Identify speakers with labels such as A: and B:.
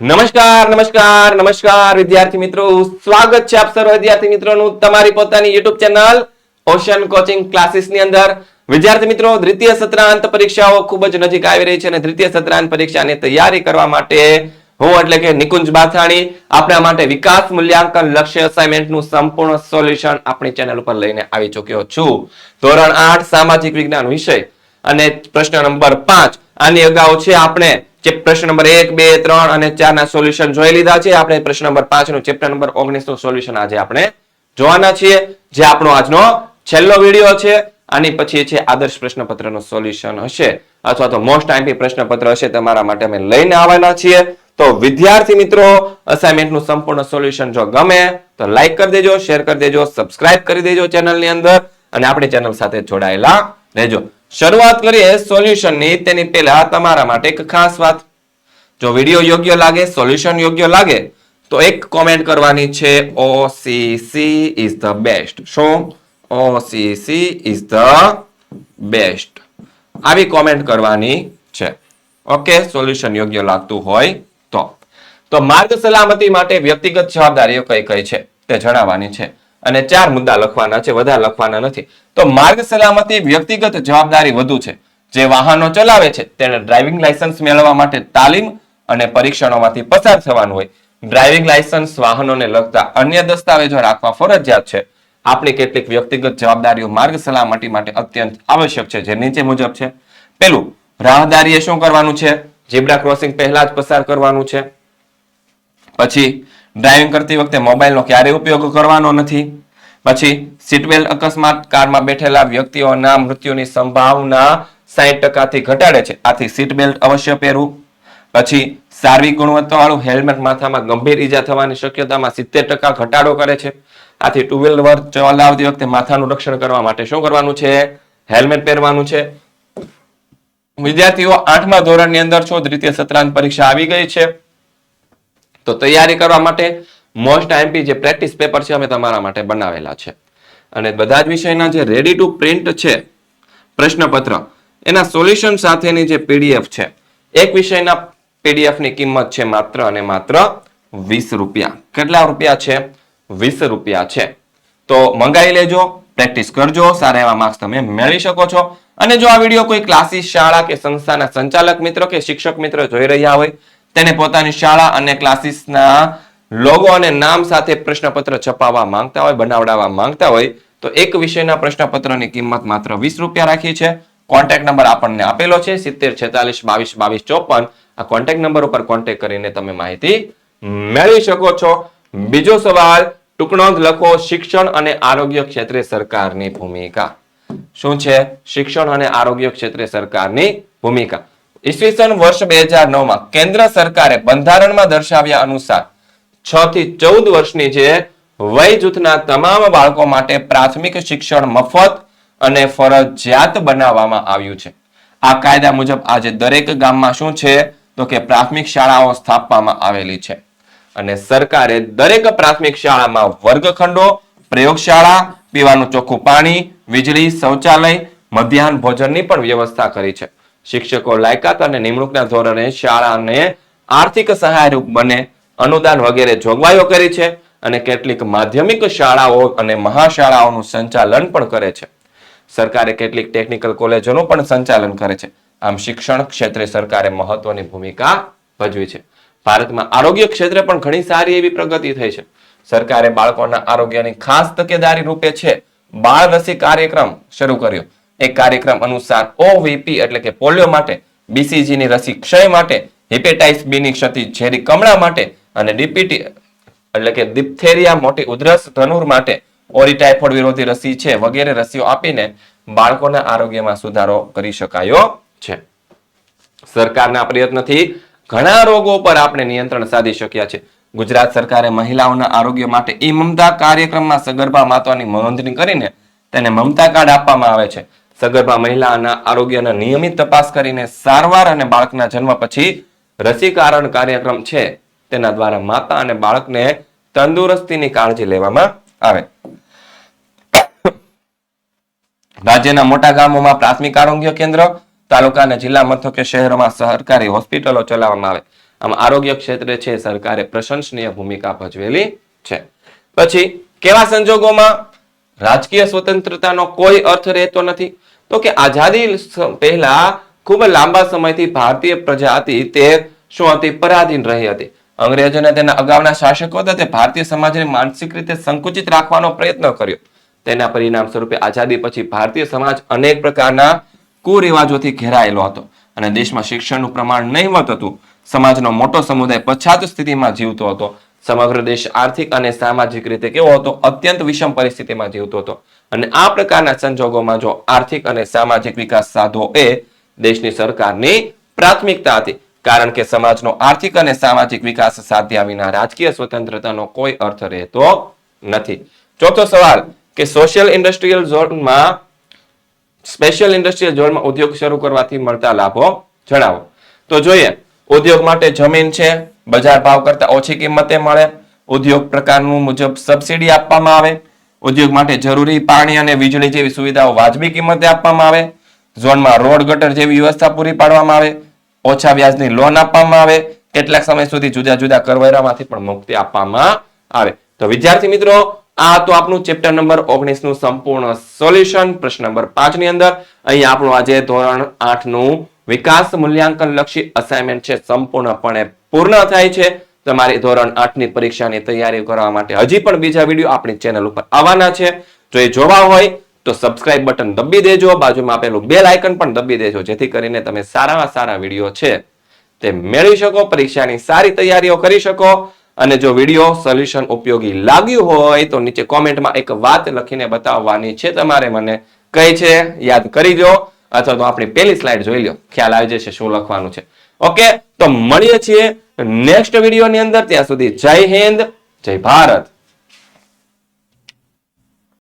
A: નમસ્કાર વિદ્યાર્થી મિત્રો, સ્વાગત છે આપ સર્વ વિદ્યાર્થી મિત્રોનું તમારી પોતાની YouTube channel ocean coaching classes ની અંદર. વિદ્યાર્થી મિત્રો, દ્વિતીય સત્રાંત પરીક્ષાઓ ખૂબ જ નજીક આવી રહી છે અને દ્વિતીય સત્રાંત પરીક્ષાની તૈયારી કરવા માટે હું એટલે કે નિકુંજ બાથાણી આપણા માટે વિકાસ મૂલ્યાંકન લક્ષ્ય અસાઇનમેન્ટનું સંપૂર્ણ સોલ્યુશન આપણી ચેનલ ઉપર લઈને આવી ચૂક્યો છું. ધોરણ 8 સામાજિક વિજ્ઞાન વિષય અને પ્રશ્ન નંબર 5. આની અગાઉ છે આપણે પ્રશ્ન નંબર 1, 2, 3 અને 4 ના સોલ્યુશન જોઈ લીધા છે. આપણે પ્રશ્ન નંબર 5 નું ચેપ્ટર નંબર 19 નું સોલ્યુશન આજે આપણે જોવાના છીએ, જે આપણો આજનો છેલ્લો વિડિયો છે. આની પછી છે આદર્શ પ્રશ્નપત્રનું સોલ્યુશન હશે અથવા તો મોસ્ટ આઈએમપી પ્રશ્નપત્ર હશે, તમારા માટે અમે લઈને આવવાના છીએ. તો વિદ્યાર્થી મિત્રો, અસાઇનમેન્ટનું સંપૂર્ણ સોલ્યુશન જો ગમે તો લાઈક કરી દેજો, શેર કરી દેજો, સબસ્ક્રાઇબ કરી દેજો ચેનલની અંદર અને આપણી ચેનલ સાથે જોડાયેલા રહેજો. શરૂઆત કરીએ સોલ્યુશનની. તેની પહેલા તમારા માટે એક ખાસ વાત, જો વિડિયો યોગ્ય લાગે, સોલ્યુશન યોગ્ય લાગે તો એક કોમેન્ટ કરવાની છે, OCC is the best. શું? OCC is the best. આવી કોમેન્ટ કરવાની છે. ઓકે, સોલ્યુશન યોગ્ય લાગતું હોય તો માર્ગ સલામતી માટે વ્યક્તિગત જવાબદારીઓ કઈ કઈ છે તે જણાવવાની છે અને 4 મુદ્દા લખવાના છે, વધારે લખવાના નથી. તો માર્ગ સલામતી વ્યક્તિગત જવાબદારી વધુ છે. જે વાહનો ચલાવે છે તેને ડ્રાઇવિંગ લાયસન્સ મેળવવા માટે તાલીમ અને પરીક્ષણોમાંથી પસાર થવાનું હોય. ડ્રાઇવિંગ લાયસન્સ, વાહનોને લગતા અન્ય દસ્તાવેજો રાખવા ફરજિયાત છે. આપણી કેટલીક વ્યક્તિગત જવાબદારીઓ માર્ગ સલામતી માટે અત્યંત આવશ્યક છે, જે નીચે મુજબ છે. પહેલું, રાહદારીએ શું કરવાનું છે? ઝીબ્રા ક્રોસિંગ પહેલા જ પસાર કરવાનું છે. પછી ડ્રાઇવિંગ કરતી વખતે મોબાઈલનો ક્યારેય ઉપયોગ કરવાનો નથી. પછી સીટ બેલ્ટ અકસ્માત કારમાં બેઠેલા વ્યક્તિઓના મૃત્યુની સંભાવના 60% થી ઘટાડે છે, આથી સીટ બેલ્ટ અવશ્ય પહેરવું. પછી સારી ગુણવત્તાવાળું હેલ્મેટ માથામાં ગંભીર ઈજા થવાની શક્યતામાં 70% ઘટાડો કરે છે, આથી ટુ વ્હીલર ચલાવતી વખતે માથાનું રક્ષણ કરવા માટે શું કરવાનું છે? હેલ્મેટ પહેરવાનું છે. વિદ્યાર્થીઓ, 8મા ધોરણની અંદર છો, દ્વિતીય સત્રાંત પરીક્ષા આવી ગઈ છે, તો તૈયારી કરવા માટે મોસ્ટ આઈએમપી જે પ્રેક્ટિસ પેપર છે અમે તમારા માટે બનાવેલા છે અને બધા જ વિષયના જે રેડી ટુ પ્રિન્ટ છે પ્રશ્નપત્ર, એના સોલ્યુશન સાથેની જે પીડીએફ છે, એક વિષયના પીડીએફ ની કિંમત છે માત્ર અને માત્ર 20 રૂપિયા. કેટલા રૂપિયા છે? 20 રૂપિયા છે. તો મંગાવી લેજો, પ્રેક્ટિસ કરજો, સારા એવા માર્ક્સ તમે મેળવી શકો છો. અને જો આ વિડીયો કોઈ ક્લાસીસ, શાળા કે સંસ્થાના સંચાલક મિત્રો કે શિક્ષક મિત્રો જોઈ રહ્યા હોય, તેને પોતાની શાળા અને ક્લાસીસના લોગો અને નામ સાથે પ્રશ્નપત્ર છપાવવા માંગતા હોય, બનાવડાવવા માંગતા હોય, તો એક વિષયના પ્રશ્નપત્રની કિંમત માત્ર 20 રૂપિયા રાખી છે. કોન્ટેક્ટ નંબર આપણને આપેલો છે 7046222254. આ કોન્ટેક્ટ નંબર ઉપર કોન્ટેક્ટ કરીને તમે માહિતી મેળવી શકો છો. બીજો સવાલ, ટૂંકનોંધ લખો, શિક્ષણ અને આરોગ્ય ક્ષેત્રે સરકારની ભૂમિકા. શું છે? શિક્ષણ અને આરોગ્ય ક્ષેત્રે સરકારની ભૂમિકા. ઈસવીસન વર્ષ 2009માં કેન્દ્ર સરકારે બંધારણમાં દર્શાવ્યા અનુસાર 6 થી 14 વર્ષની જે વય જૂથના તમામ બાળકો માટે પ્રાથમિક શિક્ષણ મફત અને ફરજિયાત બનાવવામાં આવ્યું છે. આ કાયદા મુજબ આજે દરેક ગામમાં શું છે તો કે પ્રાથમિક શાળાઓ સ્થાપવામાં આવેલી છે અને સરકારે દરેક પ્રાથમિક શાળામાં વર્ગખંડો, પ્રયોગશાળા, પીવાનું ચોખ્ખું પાણી, વીજળી, શૌચાલય, મધ્યાહન ભોજનની પણ વ્યવસ્થા કરી છે. શિક્ષકો લાયકાત અને નિમણૂકના ધોરણે શાળાને આર્થિક સહાયરૂપ બને, અનુદાન વગેરે જોગવાઈઓ કરી છે અને કેટલીક માધ્યમિક શાળાઓ અને મહાશાળાઓનું સંચાલન પણ કરે છે. સરકારે કેટલીક ટેકનિકલ કોલેજોનું પણ સંચાલન કરે છે. આમ શિક્ષણ ક્ષેત્રે સરકારે મહત્વની ભૂમિકા ભજવી છે. ભારતમાં આરોગ્ય ક્ષેત્રે પણ ઘણી સારી એવી પ્રગતિ થઈ છે. સરકારે બાળકોના આરોગ્યની ખાસ તકેદારી રૂપે છે બાળ રસી કાર્યક્રમ શરૂ કર્યો. એક કાર્યક્રમ અનુસાર OVP એટલે કે પોલિયો માટે, BCG ની રસી ક્ષય માટે, હેપેટાઇટિસ B ની ક્ષતિ ઝેરી કમળા માટે અને DPT એટલે કે ડિપ્થેરિયા મોટી ઉધરસ ધનુર માટે ઓરી ટાઇફોઇડ વિરોધી રસી છે વગેરે રસીઓ આપીને બાળકોના આરોગ્યમાં સુધારો કરી શકાયો છે. સરકારના પ્રયત્નથી ઘણા રોગો પર આપણે નિયંત્રણ સાધી શક્યા છે. ગુજરાત સરકારે મહિલાઓના આરોગ્ય માટે મમતા કાર્યક્રમમાં સગર્ભા માતાની નોંધણી કરીને તેને મમતા કાર્ડ આપવામાં આવે છે. સગર્ભા મહિલાના આરોગ્યના નિયમિત તપાસ કરીને સારવાર અને બાળકના જન્મ પછી રસીકરણ કાર્યક્રમ છે તેના દ્વારા માતા અને બાળકને તંદુરસ્તીની કાળજી લેવામાં આવે. રાજ્યના મોટા ગામોમાં પ્રાથમિક આરોગ્ય કેન્દ્ર, તાલુકા અને જિલ્લા મથકે શહેરોમાં સરકારી હોસ્પિટલો ચલાવવામાં આવે. આમ આરોગ્ય ક્ષેત્રે છે સરકારે પ્રશંસનીય ભૂમિકા ભજવેલી છે. પછી કેવા સંજોગોમાં રાજકીય સ્વતંત્રતાનો કોઈ અર્થ રહેતો નથી? તો કે આઝાદી પહેલા ખૂબ લાંબા સમયથી ભારતીય પ્રજા હતી તે શું હતી? પરાધીન રહી હતી. અંગ્રેજોને તેના અગાઉના શાસકો હતા તે ભારતીય સમાજને માનસિક રીતે સંકુચિત રાખવાનો પ્રયત્ન કર્યો. તેના પરિણામ સ્વરૂપે આઝાદી પછી ભારતીય સમાજ અનેક પ્રકારના કુરિવાજોથી ઘેરાયેલો હતો અને દેશમાં શિક્ષણનું પ્રમાણ નહીવત હતું. સમાજનો મોટો સમુદાય પછાત સ્થિતિમાં જીવતો હતો. સમગ્ર દેશ આર્થિક અને સામાજિક રીતે કેવો હતો? અત્યંત વિષમ પરિસ્થિતિમાં જીવતો હતો. અને આ પ્રકારના સંજોગોમાં જો આર્થિક અને સામાજિક વિકાસ સાધવો એ દેશની સરકારની પ્રાથમિકતા હતી. કારણ કે સમાજનો આર્થિક અને સામાજિક વિકાસ સાધ્યા વિના રાજકીય સ્વતંત્રતાનો કોઈ અર્થ રહેતો નથી. ચોથો સવાલ કે સોશિયલ ઇન્ડસ્ટ્રીયલ ઝોનમાં સ્પેશિયલ ઇન્ડસ્ટ્રીયલ ઝોનમાં ઉદ્યોગ શરૂ કરવાથી મળતા લાભો જણાવો. તો જોઈએ, ઉદ્યોગ માટે જમીન છે બજાર ભાવ કરતા ઓછી કિંમતે મળે. ઉદ્યોગ પ્રકારનું મુજબ સબસિડી આપવામાં આવે. ઉદ્યોગ માટે જરૂરી પાણી અને વીજળી જેવી સુવિધાઓ વાજબી કિંમતે આપવામાં આવે. ઝોનમાં રોડ ગટર જેવી વ્યવસ્થા પૂરી પાડવામાં આવે. ઓછા વ્યાજની લોન આપવામાં આવે. કેટલાક સમય સુધી જુદા જુદા કરવેરામાંથી પણ મુક્તિ આપવામાં આવે. તો વિદ્યાર્થી મિત્રો, આ તો આપણું ચેપ્ટર નંબર 19 નું સંપૂર્ણ સોલ્યુશન પ્રશ્ન નંબર 5 ની અંદર. અહીં આપણું આજે ધોરણ 8 નું વિકાસ મૂલ્યાંકન લક્ષી અસાઇનમેન્ટ છે સંપૂર્ણપણે પૂર્ણ થાય છે. તમારી ધોરણ 8 ની પરીક્ષાની તૈયારી કરવા માટે હજી પણ બીજા વિડીયો આપણી ચેનલ ઉપર આવવાના છે. જો એ જોવા હોય તો સબસ્ક્રાઇબ બટન દબી દેજો. બાજુમાં આપેલું બેલ આઇકન પણ દબી દેજો, જેથી કરીને તમે સારામાં સારા વિડીયો છે તે મેળવી શકો, પરીક્ષાની સારી તૈયારીઓ કરી શકો. અને જો વિડીયો સોલ્યુશન ઉપયોગી લાગ્યું હોય તો નીચે કોમેન્ટમાં એક વાત લખીને બતાવવાની છે તમારે. મને કઈ છે યાદ કરી લો, અથવા તો આપણી પહેલી સ્લાઇડ જોઈ લો, ખ્યાલ આવી જશે શું લખવાનું છે. ઓકે, તો મળીએ છીએ નેક્સ્ટ વિડીયોની અંદર. ત્યાં સુધી જય હિન્દ, જય ભારત.